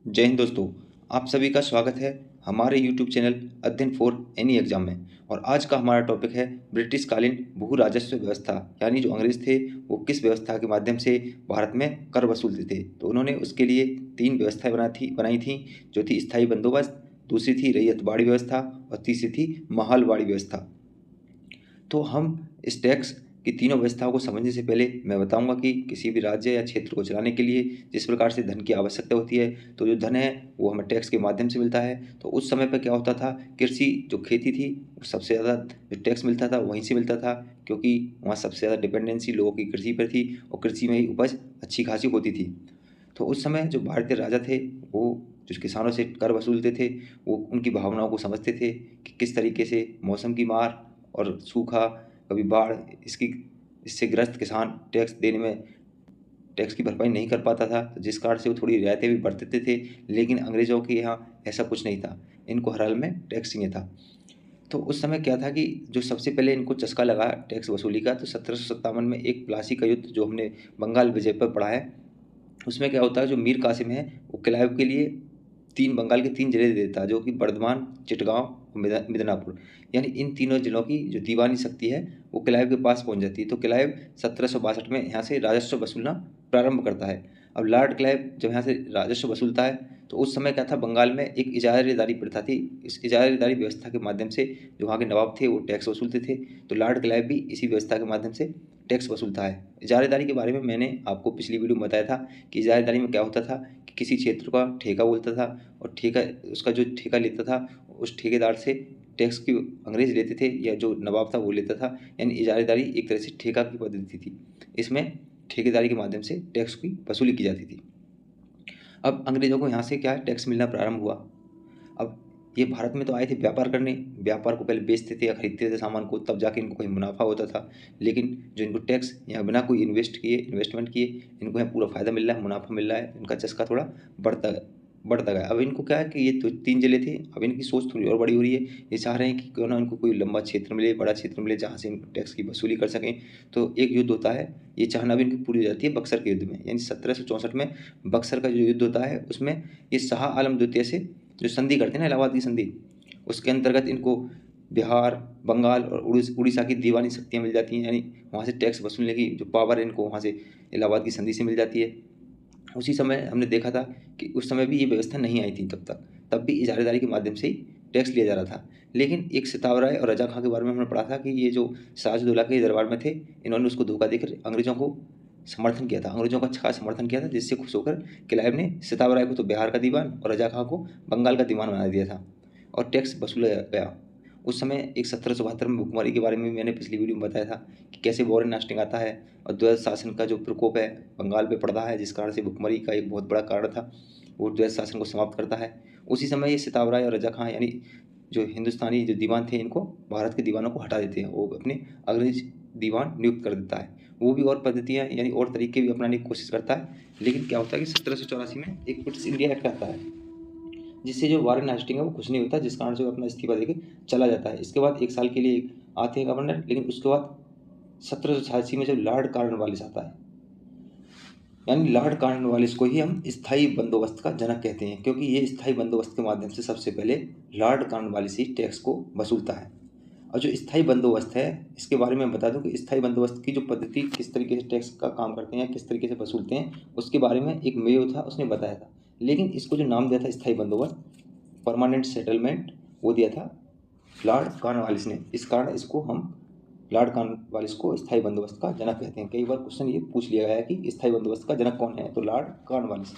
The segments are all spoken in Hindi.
जय हिंद दोस्तों। आप सभी का स्वागत है हमारे YouTube चैनल अध्ययन फॉर एनी एग्जाम में। और आज का हमारा टॉपिक है ब्रिटिश कालीन भू राजस्व व्यवस्था, यानी जो अंग्रेज थे वो किस व्यवस्था के माध्यम से भारत में कर वसूलते थे। तो उन्होंने उसके लिए तीन व्यवस्थाएं बनाई थी, जो थी स्थायी बंदोबस्त, दूसरी थी रैयतवाड़ी व्यवस्था और तीसरी थी महलवाड़ी व्यवस्था। तो हम इस टैक्स की तीनों व्यवस्थाओं को समझने से पहले मैं बताऊंगा कि किसी भी राज्य या क्षेत्र को चलाने के लिए जिस प्रकार से धन की आवश्यकता होती है, तो जो धन है वो हमें टैक्स के माध्यम से मिलता है। तो उस समय पर क्या होता था, कृषि जो खेती थी वो सबसे ज़्यादा जो टैक्स मिलता था वहीं से मिलता था, क्योंकि वहाँ सबसे ज़्यादा डिपेंडेंसी लोगों की कृषि पर थी और कृषि में ही उपज अच्छी खासी होती थी। तो उस समय जो भारतीय राजा थे वो जो किसानों से कर वसूलते थे, वो उनकी भावनाओं को समझते थे कि किस तरीके से मौसम की मार और सूखा, कभी बाढ़, इससे ग्रस्त किसान टैक्स की भरपाई नहीं कर पाता था, तो जिस कारण से वो थोड़ी रियायतें भी बरतते थे। लेकिन अंग्रेज़ों के यहाँ ऐसा कुछ नहीं था, इनको हर हाल में टैक्स चाहिए था। तो उस समय क्या था कि जो सबसे पहले इनको चस्का लगा टैक्स वसूली का, तो 1757 में एक प्लासी का युद्ध जो हमने बंगाल विजय पर पढ़ा है, उसमें क्या होता है, जो मीर कासिम है वो क्लाइव के लिए बंगाल के तीन जिले दे देता है, जो कि बर्धमान, चिटगांव और मिदनापुर। यानी इन तीनों जिलों की जो दीवानी शक्ति है वो क्लाइव के पास पहुंच जाती है। तो क्लाइव 1762 में यहाँ से राजस्व वसूलना प्रारंभ करता है। अब लॉर्ड क्लाइव जब यहाँ से राजस्व वसूलता है, तो उस समय क्या था, बंगाल में एक इजारेदारी प्रथा थी। इस इजारेदारी व्यवस्था के माध्यम से जो वहाँ के नवाब थे वो टैक्स वसूलते थे। तो लॉर्ड क्लाइव भी इसी व्यवस्था के माध्यम से टैक्स वसूलता है। इजारेदारी के बारे में मैंने आपको पिछली वीडियो में बताया था कि इजारेदारी में क्या होता था कि किसी क्षेत्र का ठेका बोलता था, और ठेका उसका जो ठेका लेता था उस ठेकेदार से टैक्स की अंग्रेज लेते थे, या जो नवाब था वो लेता था। यानी इजारेदारी एक तरह से ठेका की पद्धति थी। इसमें ठेकेदारी के माध्यम से टैक्स की वसूली की जाती थी। अब अंग्रेज़ों को यहाँ से क्या है, टैक्स मिलना प्रारंभ हुआ। अब ये भारत में तो आए थे व्यापार करने, व्यापार को पहले बेचते थे या खरीदते थे सामान को, तब जाके इनको कहीं मुनाफा होता था। लेकिन जो इनको टैक्स यहाँ बिना कोई इन्वेस्टमेंट किए इनको यहाँ पूरा फ़ायदा मिल रहा है, मुनाफा मिल रहा है, इनका चस्का थोड़ा बढ़ता बढ़ता गया। अब इनको क्या है कि ये तो तीन जिले थे, अब इनकी सोच थोड़ी और बड़ी हो रही है। ये चाह रहे हैं कि क्यों ना इनको कोई लंबा क्षेत्र मिले, बड़ा क्षेत्र मिले, जहाँ से इनको टैक्स की वसूली कर सकें। तो एक युद्ध होता है, ये चाहना भी इनकी पूरी हो जाती है बक्सर के युद्ध में। यानी 1764 में बक्सर का जो युद्ध होता है, उसमें ये शाह आलम द्वितीय से जो संधि करते हैं ना, इलाहाबाद की संधि, उसके अंतर्गत इनको बिहार, बंगाल और उड़ीसा की दीवानी शक्तियाँ मिल जाती हैं। यानी वहाँ से टैक्स वसूलने की जो पावर है इनको वहाँ से इलाहाबाद की संधि से मिल जाती है। उसी समय हमने देखा था कि उस समय भी ये व्यवस्था नहीं आई थी तब भी इजारेदारी के माध्यम से ही टैक्स लिया जा रहा था। लेकिन एक सिताब राय और रजा खां के बारे में हमने पढ़ा था कि ये जो सिराजुद्दौला के दरबार में थे, इन्होंने उसको धोखा देकर अंग्रेज़ों को समर्थन किया था, अंग्रेज़ों का अच्छा समर्थन किया था, जिससे खुश होकर क्लाइव ने सिताब राय को तो बिहार का दीवान और रजा खां को बंगाल का दीवान बना दिया था और टैक्स वसूला गया। उस समय एक 1772 में भुखमरी के बारे में भी मैंने पिछली वीडियो में बताया था कि कैसे वॉरेन हास्टिंग आता है और द्वैत शासन का जो प्रकोप है बंगाल पे पड़ता है, जिस कारण से भुखमरी का एक बहुत बड़ा कारण था, वो द्वैत शासन को समाप्त करता है। उसी समय ये सिताब राय और रजा खां यानी जो हिंदुस्तानी जो दीवान थे, इनको भारत के दीवानों को हटा देते हैं, वो अपने अंग्रेज दीवान नियुक्त कर देता है। वो भी और पद्धतियाँ यानी और तरीके भी अपनाने की कोशिश करता है। लेकिन क्या होता है कि 1784 में एक ब्रिटिश इंडिया एक्ट आता है, जिससे जो वारेन हेस्टिंग है वो खुश नहीं होता, जिस कारण से वो अपना इस्तीफा देके चला जाता है। इसके बाद एक साल के लिए आते हैं गवर्नर, लेकिन उसके बाद 1786 में जब लॉर्ड कॉर्नवालिस आता है, यानी लॉर्ड कॉर्नवालिस को ही हम स्थायी बंदोबस्त का जनक कहते हैं, क्योंकि ये स्थायी बंदोबस्त के माध्यम से सबसे पहले लॉर्ड कॉर्नवालिस ही टैक्स को वसूलता है। और जो स्थायी बंदोबस्त है, इसके बारे में बता दूं कि स्थायी बंदोबस्त की जो पद्धति किस तरीके से टैक्स का काम करते हैं, किस तरीके से वसूलते हैं, उसके बारे में एक मेयो था, उसने बताया था। लेकिन इसको जो नाम दिया था स्थायी बंदोबस्त, परमानेंट सेटलमेंट, वो दिया था लॉर्ड कॉर्नवालिस ने। इस कारण इसको हम लॉर्ड कॉर्नवालिस को स्थायी बंदोबस्त का जनक कहते हैं। कई बार क्वेश्चन ये पूछ लिया गया है कि स्थायी बंदोबस्त का जनक कौन है, तो लॉर्ड कॉर्नवालिस।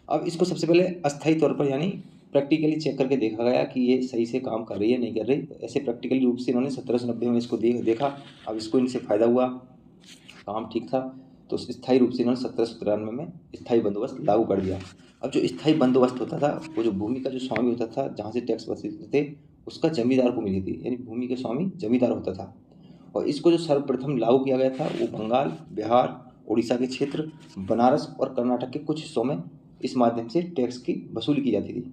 अब इसको सबसे पहले अस्थायी तौर पर यानी प्रैक्टिकली चेक करके देखा गया कि ये सही से काम कर रही है नहीं कर रही। ऐसे प्रैक्टिकली रूप से इन्होंने 1790 में इसको देखा। अब इसको इनसे फ़ायदा हुआ, काम ठीक था, तो स्थायी रूप से इन्होंने 1793 में स्थायी बंदोबस्त लागू कर दिया। अब जो स्थायी बंदोबस्त होता था, वो जो भूमि का जो स्वामी होता था जहाँ से टैक्स वसूलते थे, उसका जमींदार को मिली थी, यानी भूमि का स्वामी जमींदार होता था। और इसको जो सर्वप्रथम लागू किया गया था वो बंगाल, बिहार, उड़ीसा के क्षेत्र, बनारस और कर्नाटक के कुछ हिस्सों में इस माध्यम से टैक्स की वसूली की जाती थी।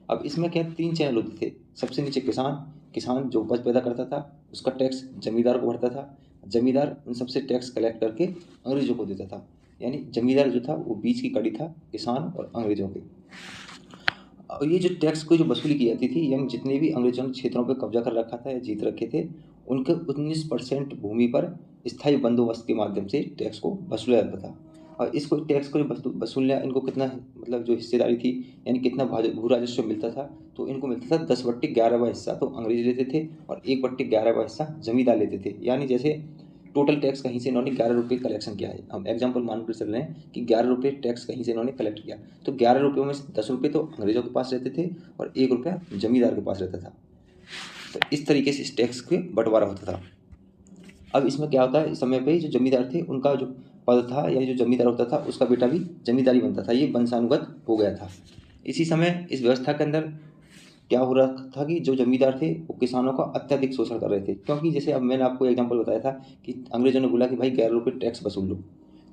अब इसमें क्या तीन चैनल होते थे। सबसे नीचे किसान जो उपज पैदा करता था उसका टैक्स जमींदार को भरता था, जमींदार उन सबसे टैक्स कलेक्ट करके अंग्रेजों को देता था। यानी जमींदार जो था वो बीच की कड़ी था किसान और अंग्रेजों के। और ये जो टैक्स को जो वसूली की जाती थी, यानी जितने भी अंग्रेजों ने क्षेत्रों पर कब्जा कर रखा था या जीत रखे थे, उनके 19% भूमि पर स्थायी बंदोबस्त के माध्यम से टैक्स को वसूला जाता था। और इसको टैक्स को जो वसूलना, इनको कितना मतलब जो हिस्सेदारी थी, यानी कितना भू राजस्व मिलता था, तो इनको मिलता था 10/11 हिस्सा तो अंग्रेज लेते थे और 1/11 हिस्सा जमींदार लेते थे। यानी जैसे टोटल टैक्स कहीं से इन्होंने 11 रुपये कलेक्शन किया है, हम एग्जाम्पल मानकर चल रहे हैं कि 11 रुपये टैक्स कहीं से इन्होंने कलेक्ट किया, तो 11 रुपये में से 10 रुपये तो अंग्रेजों के पास रहते थे और 1 रुपया जमींदार के पास रहता था। तो इस तरीके से इस टैक्स के बंटवारा होता था। अब इसमें क्या होता है, इस समय पे जो जमींदार थे उनका जो पद था, या जो जमींदार होता था उसका बेटा भी जमींदारी बनता था, ये वंशानुगत हो गया था। इसी समय इस व्यवस्था के अंदर क्या हो रहा था कि जो जमींदार थे वो किसानों का अत्यधिक शोषण कर रहे थे, क्योंकि जैसे अब मैंने आपको एग्जांपल बताया था कि अंग्रेजों ने बोला कि भाई 11 रुपये टैक्स वसूल लो,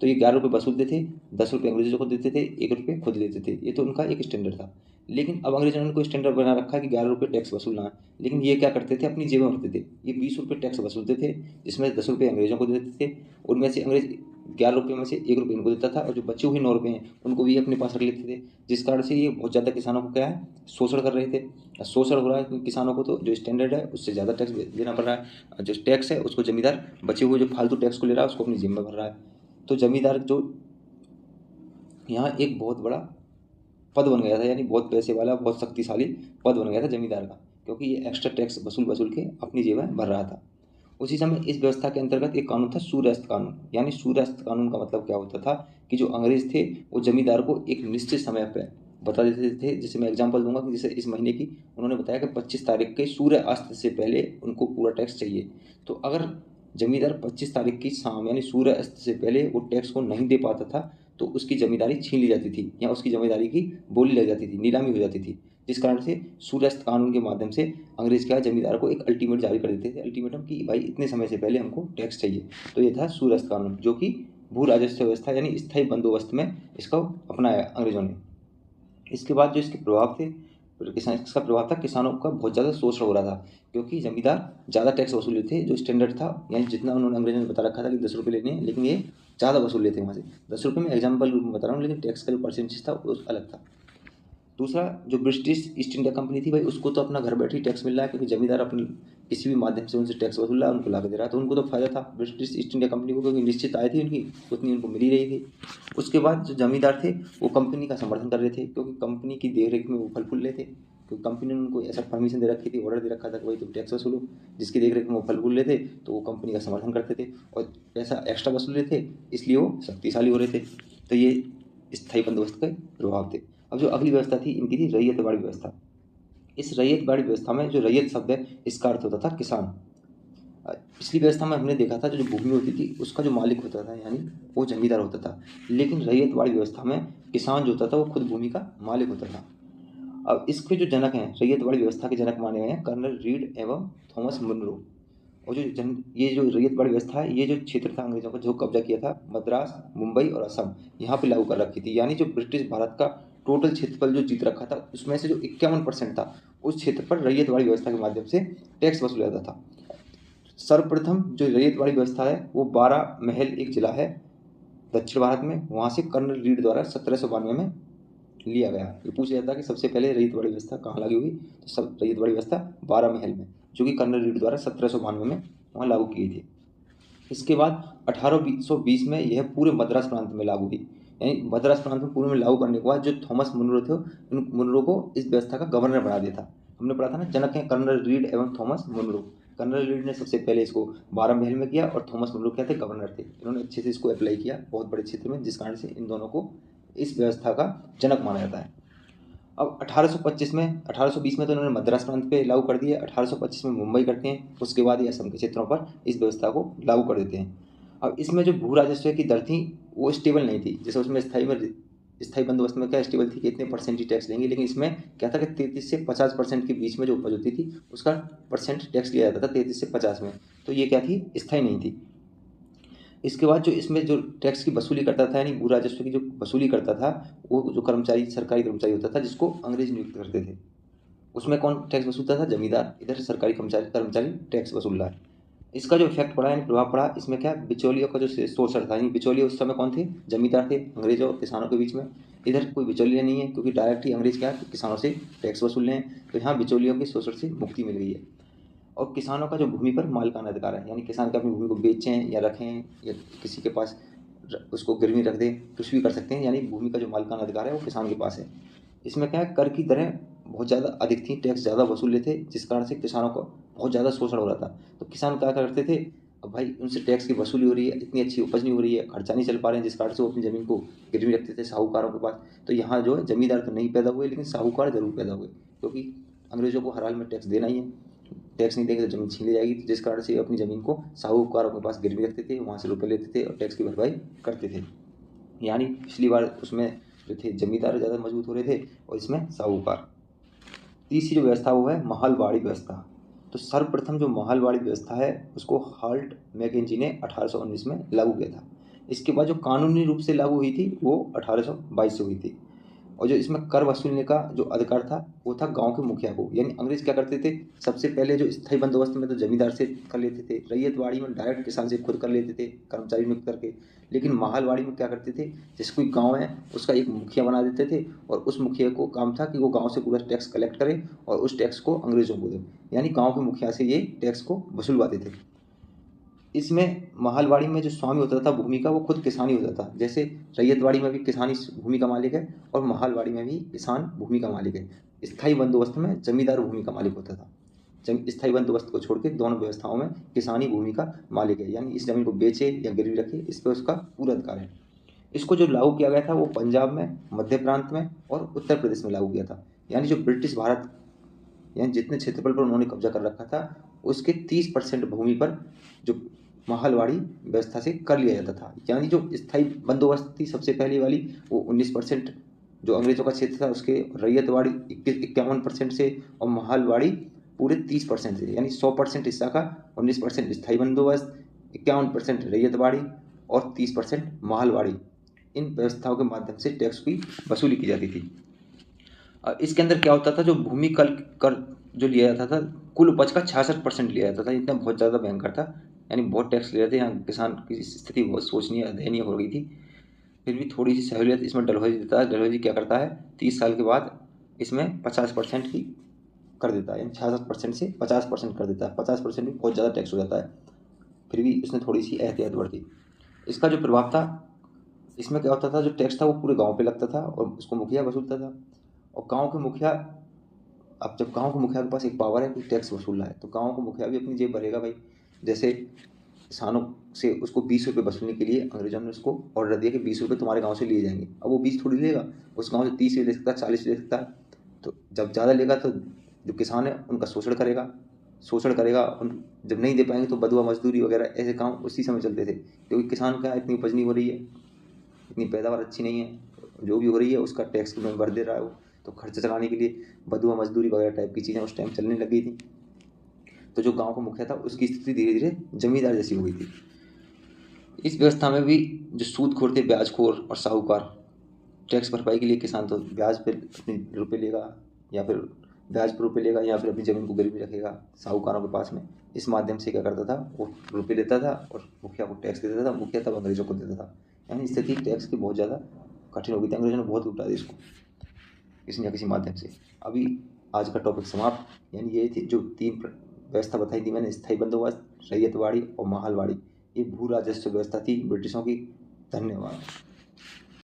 तो ये 11 रुपये वसूलते थे, 10 रुपये अंग्रेजों को देते थे, 1 रुपये खुद लेते थे। ये तो उनका एक स्टैंडर्ड था। लेकिन अब अंग्रेजों ने कोई स्टैंडर्ड बना रखा कि 11 रुपये टैक्स वसूलना है, लेकिन ये क्या करते थे, अपनी जेबें भरते थे। ये 20 रुपये टैक्स वसूलते थे, जिसमें 10 रुपये अंग्रेजों को देते थे, उनमें से अंग्रेज 11 रुपये में से 1 रुपये इनको देता था, और जो बचे हुए 9 रुपये हैं उनको भी अपने पास रख लेते थे। जिस कारण से ये बहुत ज़्यादा किसानों को क्या है, शोषण कर रहे थे। शोषण हो रहा है क्योंकि किसानों को तो जो स्टैंडर्ड है उससे ज़्यादा टैक्स देना पड़ रहा है, जो टैक्स है उसको जमींदार बचे हुए जो फालतू टैक्स को ले रहा है उसको अपनी जेब में भर रहा है। तो जमींदार जो यहाँ एक बहुत बड़ा पद बन गया था, यानी बहुत पैसे वाला, बहुत शक्तिशाली पद बन गया था जमींदार का, क्योंकि ये एक्स्ट्रा टैक्स वसूल वसूल के अपनी जेब में भर रहा था। उसी समय इस व्यवस्था के अंतर्गत एक कानून था सूर्यास्त कानून। यानी सूर्यास्त कानून का मतलब क्या होता था कि जो अंग्रेज थे वो जमींदार को एक निश्चित समय पर बता देते थे। जैसे मैं एग्जांपल दूंगा कि जैसे इस महीने की उन्होंने बताया कि 25 तारीख के सूर्य अस्त से पहले उनको पूरा टैक्स चाहिए। तो अगर जमींदार 25 तारीख की शाम यानी सूर्य अस्त से पहले वो टैक्स को नहीं दे पाता था, तो उसकी जमींदारी छीन ली जाती थी या उसकी जमींदारी की बोली लग जाती थी, नीलामी हो जाती थी। जिस कारण से सूर्यास्त कानून के माध्यम से अंग्रेज क्या जमींदार को एक अल्टीमेट जारी कर देते थे, अल्टीमेटम कि भाई इतने समय से पहले हमको टैक्स चाहिए। तो ये था सूर्यास्त कानून, जो कि भू राजस्व व्यवस्था यानी स्थायी बंदोबस्त में इसका अपनाया अंग्रेजों ने। इसके बाद जो इसके प्रभाव थे, इसका प्रभाव था किसानों का बहुत ज़्यादा शोषण हो रहा था, क्योंकि जमींदार ज़्यादा टैक्स वसूल लेते थे। जो स्टैंडर्ड था, यानी जितना उन्होंने अंग्रेजों ने बता रखा था कि 10 रुपये लेने हैं, लेकिन ये ज़्यादा वसूल लेते हैं वहाँ से। 10 रुपये में एग्जाम्पल रूप में बता रहा हूँ, लेकिन टैक्स का जो परसेंटेज था वो अलग था। दूसरा, जो ब्रिटिश ईस्ट इंडिया कंपनी थी, भाई उसको तो अपना घर बैठे ही टैक्स मिल रहा है, क्योंकि जमींदार अपनी किसी भी माध्यम से उनसे टैक्स वसूल रहा है, उनको ला के दे रहा है, तो उनको तो फायदा था ब्रिटिश ईस्ट इंडिया कंपनी को, क्योंकि निश्चित आय थी उनकी उतनी उनको मिल ही रही थी। उसके बाद जो जमींदार थे वो कंपनी का समर्थन कर रहे थे, क्योंकि कंपनी की देख रेख में वो फल फूल रहे थे, क्योंकि कंपनी ने उनको ऐसा परमिशन दे रखी थी, ऑर्डर दे रखा था कि भाई तुम टैक्स वसूलो। जिसकी देख रेख में वो फल फूल रहे थे तो वो कंपनी का समर्थन करते थे और पैसा एक्स्ट्रा वसूल रहे थे, इसलिए वो शक्तिशाली हो रहे थे। तो ये स्थायी बंदोबस्त के प्रभाव थे। अब जो अगली व्यवस्था थी इनकी थी रैयतवाड़ी व्यवस्था। इस रैयतवाड़ी व्यवस्था में जो रैयत शब्द है इसका अर्थ होता था किसान। पिछली व्यवस्था में हमने देखा था जो भूमि होती थी उसका जो मालिक होता था यानी वो जमींदार होता था, लेकिन रैयतवाड़ी व्यवस्था में किसान जो होता था वो खुद भूमि का मालिक होता था। अब इसके जो जनक हैं, रैयतवाड़ी व्यवस्था के जनक माने गए हैं कर्नल रीड एवं थॉमस मुनरो। और ये जो रैयतवाड़ी व्यवस्था है, ये जो क्षेत्र था अंग्रेजों का जो कब्जा किया था, मद्रास, मुंबई और असम, यहाँ पे लागू कर रखी थी। यानी जो ब्रिटिश भारत का टोटल क्षेत्रफल जो जीत रखा था उसमें से जो 51% था उस क्षेत्र पर रैयतवाड़ी व्यवस्था के माध्यम से टैक्स वसूला जाता था। सर्वप्रथम जो रैयतवाड़ी व्यवस्था है वो 12 महल एक जिला है दक्षिण भारत में, वहाँ से कर्नल रीड द्वारा 1792 में लिया गया। ये पूछा जाता है कि सबसे पहले रैयतवाड़ी व्यवस्था कहाँ लागू हुई, तो सब रैयतवाड़ी व्यवस्था 12 महल में, जो कि कर्नल रीड द्वारा 1792 में वहाँ लागू की गई थी। इसके बाद 1820 में यह पूरे मद्रास प्रांत में लागू हुई। यानी मद्रास प्रांत में पूरे में लागू करने के बाद जो थॉमस मुनरो थे उन मुनरो को इस व्यवस्था का गवर्नर बना दिया था। हमने पढ़ा था ना, जनक हैं कर्नल रीड एवं थॉमस मुनरो। कर्नल रीड ने सबसे पहले इसको 12 महल में किया और थॉमस मुनरो क्या थे, गवर्नर थे। इन्होंने अच्छे से इसको अप्लाई किया बहुत बड़े क्षेत्र में, जिस कारण से इन दोनों को इस व्यवस्था का जनक माना जाता है। अब 1820 में तो इन्होंने मद्रास प्रांत पे लागू कर दिया, 1825 में मुंबई करते हैं, उसके बाद ये असम के क्षेत्रों पर इस व्यवस्था को लागू कर देते हैं। अब इसमें जो भू राजस्व की दर थी वो स्टेबल नहीं थी। जैसे उसमें स्थायी बंदोबस्त में क्या स्टेबल थी कि इतने परसेंट ही टैक्स लेंगे, लेकिन इसमें क्या था कि 33 से 50% के बीच में जो उपज होती थी उसका परसेंट टैक्स लिया जाता था 33 से 50 में। तो ये क्या थी, स्थायी नहीं थी। इसके बाद जो इसमें जो टैक्स की वसूली करता था यानी भू राजस्व की जो वसूली करता था, वो जो कर्मचारी सरकारी कर्मचारी होता था जिसको अंग्रेज नियुक्त करते थे, उसमें कौन टैक्स वसूलता था, जमींदार। इधर सरकारी कर्मचारी कर्मचारी टैक्स वसूल रहा है। इसका जो इफेक्ट पड़ा यानी प्रभाव पड़ा, इसमें क्या बिचौलियों का जो शोषण था, यानी बिचौलिए उस समय कौन थे, जमींदार थे अंग्रेजों और किसानों के बीच में। इधर कोई बिचौलिया नहीं है क्योंकि डायरेक्ट ही अंग्रेज क्या है, किसानों से टैक्स वसूल रहे हैं, तो यहाँ बिचौलियों के शोषण से मुक्ति मिल गई है। और किसानों का जो भूमि पर मालिकाना अधिकार है, यानी किसान का अपनी भूमि को बेचें या रखें या किसी के पास उसको गिरवी रख दें, कुछ भी कर सकते हैं, यानी भूमि का जो मालिकाना अधिकार है वो किसान के पास है। इसमें क्या है, कर की दरें बहुत ज़्यादा अधिक थी, टैक्स ज़्यादा वसूल लेते थे, जिस कारण से किसानों को बहुत ज़्यादा शोषण हो रहा था। तो किसान क्या करते थे, अब भाई उनसे टैक्स की वसूली हो रही है, इतनी अच्छी उपज नहीं हो रही है, खर्चा नहीं चल पा रहे हैं, जिस कारण से वो अपनी ज़मीन को गिरवी रखते थे साहूकारों के पास। तो यहाँ जो है जमींदार तो नहीं पैदा हुए, लेकिन साहूकार जरूर पैदा हुए, क्योंकि अंग्रेजों को हर हाल में टैक्स देना ही है, टैक्स नहीं देंगे तो ज़मीन छीन ली जाएगी, जिस कारण से अपनी ज़मीन को साहूकारों के पास गिरवी रखते थे, वहाँ से रुपये लेते थे और टैक्स की भरपाई करते थे। यानी पिछली बार उसमें जो थे जमींदार ज़्यादा मजबूत हो रहे थे और इसमें साहूकार। तीसरी जो व्यवस्था वो है महलवाड़ी व्यवस्था। तो सर्वप्रथम जो महलवाड़ी व्यवस्था है उसको हाल्ट मैकेंजी ने 1819 में लागू किया था। इसके बाद जो कानूनी रूप से लागू हुई थी वो 1822 से हुई थी। और जो इसमें कर वसूलने का जो अधिकार था वो था गांव के मुखिया को। यानी अंग्रेज क्या करते थे, सबसे पहले जो स्थायी बंदोबस्त में तो जमींदार से कर लेते थे, रैयतवाड़ी में डायरेक्ट किसान से खुद कर लेते थे कर्मचारी नियुक्त करके, लेकिन महलवाड़ी में क्या करते थे, जैसे कोई गांव है उसका एक मुखिया बना देते थे और उस मुखिया को काम था कि वो गांव से पूरा टैक्स कलेक्ट करे और उस टैक्स को अंग्रेजों को दे, यानी गांव के मुखिया से ये टैक्स को वसूलवाते थे। इसमें महलवाड़ी में जो स्वामी होता था भूमि का वो खुद किसान ही होता था। जैसे रैयतवाड़ी में भी किसान ही भूमि का मालिक है और महलवाड़ी में भी किसान भूमि का मालिक है। स्थायी बंदोबस्त में जमींदार भूमि का मालिक होता था। स्थायी बंदोबस्त को छोड़ के दोनों व्यवस्थाओं में किसान ही भूमि का मालिक है, यानी इस जमीन को बेचे या गिरवी रखे इस पर उसका पूरा अधिकार है। इसको जो लागू किया गया था वो पंजाब में, मध्य प्रांत में और उत्तर प्रदेश में लागू किया था। यानी जो ब्रिटिश भारत, यानी जितने क्षेत्रफल पर उन्होंने कब्जा कर रखा था उसके 30% भूमि पर जो महलवाड़ी व्यवस्था से कर लिया जाता था। यानी जो स्थायी बंदोबस्त थी सबसे पहली वाली वो 19% जो अंग्रेजों का क्षेत्र था उसके, रैयतवाड़ी 51% से और महलवाड़ी पूरे 30% से, यानी 100% हिस्सा का 19% स्थायी बंदोबस्त, 51% रैयतवाड़ी और 30% महलवाड़ी। इन व्यवस्थाओं के माध्यम से टैक्स की वसूली की जाती थी। इसके अंदर क्या होता था, जो भूमि कर जो लिया जाता था कुल उपज का 66% लिया जाता था। इतना बहुत ज़्यादा भयंकर था, यानी बहुत टैक्स ले रहे थे। यहाँ किसान की स्थिति बहुत सोचनीय दयनीय हो गई थी। फिर भी थोड़ी सी सहूलियत इसमें डलहौजी देता है। डलहौजी क्या करता है, 30 साल के बाद इसमें 50% की कर देता है, यानी 66% से 50% कर देता है। 50% भी बहुत ज़्यादा टैक्स हो जाता है, फिर भी उसने थोड़ी सी एहतियात बरती। इसका जो प्रभाव था, इसमें क्या होता था, जो टैक्स था वो पूरे गांव पे लगता था और उसको मुखिया वसूलता था। और गांव के मुखिया, अब जब गांव के मुखिया के पास एक पावर है कि टैक्स वसूलना है, तो गांव का मुखिया भी अपनी जेब भरेगा भाई। जैसे किसानों से उसको 20 रुपये वसूलने के लिए अंग्रेजों ने उसको ऑर्डर दिया कि 20 रुपये तुम्हारे गांव से लिए जाएंगे। अब वो 20 थोड़ी लेगा, उस गांव से 30 भी ले सकता है, 40 ले सकता है। तो जब ज़्यादा लेगा तो जो किसान है उनका शोषण करेगा, उन जब नहीं दे पाएंगे तो बदुआ मजदूरी वगैरह ऐसे काम उसी समय चलते थे, क्योंकि किसान का इतनी उपज नहीं हो रही है, इतनी पैदावार अच्छी नहीं है, जो भी हो रही है उसका टैक्स में भर दे रहा है वो। तो खर्चा चलाने के लिए बदुआ मजदूरी वगैरह टाइप की चीज़ें उस टाइम चलने लग गई थी। तो जो गांव का मुखिया था उसकी स्थिति धीरे धीरे जमींदार जैसी हो गई थी। इस व्यवस्था में भी जो सूदखोर थे, ब्याजखोर और साहूकार, टैक्स भरपाई के लिए किसान तो ब्याज पे अपने रुपये लेगा या फिर ब्याज पर रुपये लेगा या फिर अपनी ज़मीन को गिरवी रखेगा साहूकारों के पास में। इस माध्यम से क्या करता था, वो रुपये लेता था और मुखिया को टैक्स दे देता था, मुखिया तब अंग्रेजों को देता था। यानी स्थिति टैक्स की बहुत ज़्यादा कठिन हो गई थी, अंग्रेजों ने बहुत लुटा दी इसको किसी न किसी माध्यम से। अभी आज का टॉपिक समाप्त। यानी ये थी जो तीन व्यवस्था बताई थी मैंने, स्थायी बंदोबस्त, रैयतवाड़ी और महलवाड़ी, ये भू राजस्व व्यवस्था थी ब्रिटिशों की। धन्यवाद।